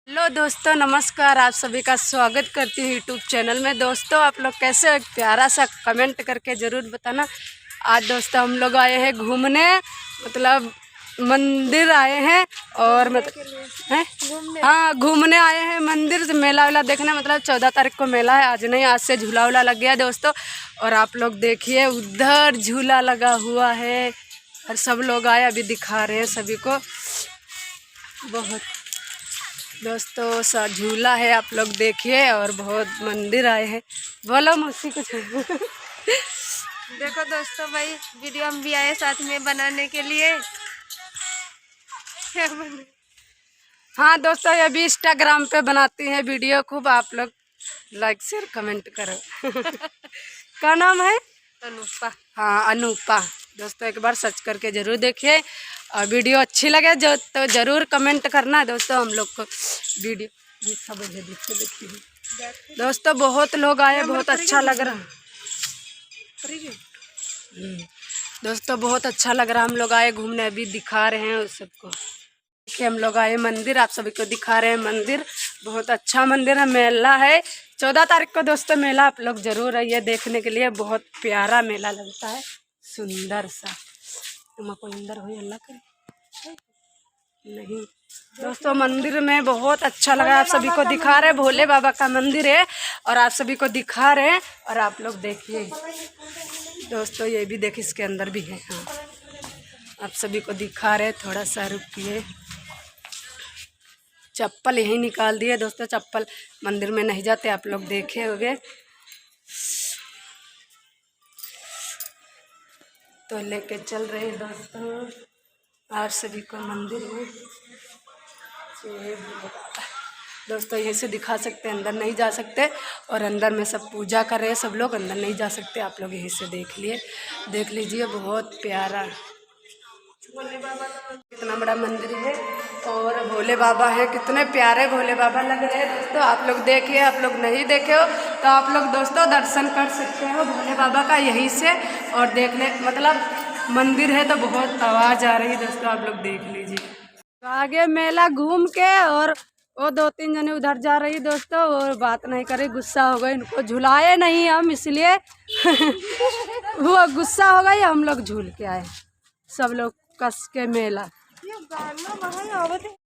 Hello दोस्तों, नमस्कार। आप सभी का स्वागत करती हूँ यूट्यूब चैनल में। दोस्तों, आप लोग कैसे हो? एक प्यारा सा कमेंट करके ज़रूर बताना। आज दोस्तों हम लोग आए हैं घूमने, मतलब मंदिर आए हैं और हाँ, घूमने आए हैं मंदिर से, मेला वेला देखने। मतलब 14 तारीख को मेला है, आज नहीं, आज से झूला वूला लग गया दोस्तों। और आप लोग देखिए, उधर झूला लगा हुआ है और सब लोग आए, अभी दिखा रहे हैं सभी को। बहुत दोस्तों सा झूला है, आप लोग देखिए। और बहुत मंदिर आए हैं। बोलो मौसी कुछ। देखो दोस्तों, भाई वीडियो हम भी आए साथ में बनाने के लिए। हाँ दोस्तों, ये भी इंस्टाग्राम पे बनाती हैं वीडियो खूब। आप लोग लाइक शेयर कमेंट करो। क्या नाम है? अनुपा। हाँ, अनूपा। दोस्तों एक बार सर्च करके ज़रूर देखिए और वीडियो अच्छी लगे जो तो ज़रूर कमेंट करना दोस्तों। हम लोग को वीडियो ये सब देखिए दोस्तों, बहुत लोग आए, बहुत अच्छा लग रहा है दोस्तों, बहुत अच्छा लग रहा है। हम लोग आए घूमने, अभी दिखा रहे हैं उस सबको। देखिए हम लोग आए मंदिर, आप सभी को दिखा रहे हैं मंदिर। बहुत अच्छा मंदिर है, मेला है 14 तारीख को दोस्तों मेला। आप लोग जरूर आइए देखने के लिए, बहुत प्यारा मेला लगता है, सुंदर सा। तुम कोई अंदर हो अल्लाह करे नहीं दोस्तों। मंदिर में बहुत अच्छा लगा, आप सभी को दिखा रहे हैं। भोले बाबा का मंदिर है और आप सभी को दिखा रहे हैं। और आप लोग देखिए दोस्तों, ये भी देखिए, इसके अंदर भी है। हाँ, आप सभी को दिखा रहे हैं। थोड़ा सा रुकिए, चप्पल यहीं निकाल दिए दोस्तों। चप्पल मंदिर में नहीं जाते, आप लोग देखे होंगे। तो लेके चल रहे हैं दोस्तों आप सभी को मंदिर में। दोस्तों यहीं से दिखा सकते हैं, अंदर नहीं जा सकते। और अंदर में सब पूजा कर रहे हैं, सब लोग अंदर नहीं जा सकते। आप लोग यहीं से देख लीजिए, बहुत प्यारा भोले बाबा का कितना बड़ा मंदिर है। और भोले बाबा है, कितने प्यारे भोले बाबा लग रहे हैं दोस्तों। आप लोग देखिए, आप लोग नहीं देखे हो तो आप लोग दोस्तों दर्शन कर सकते हो भोले बाबा का यहीं से। और देखने मतलब मंदिर है तो बहुत आवाज़ आ रही है दोस्तों, आप लोग देख लीजिए। तो आगे मेला घूम के और वो 2-3 जने उधर जा रही दोस्तों, और बात नहीं करे, गुस्सा हो गई। इनको झुलाए नहीं हम, इसलिए वो गुस्सा हो गई। हम लोग झूल के आए सब लोग कस के मेला।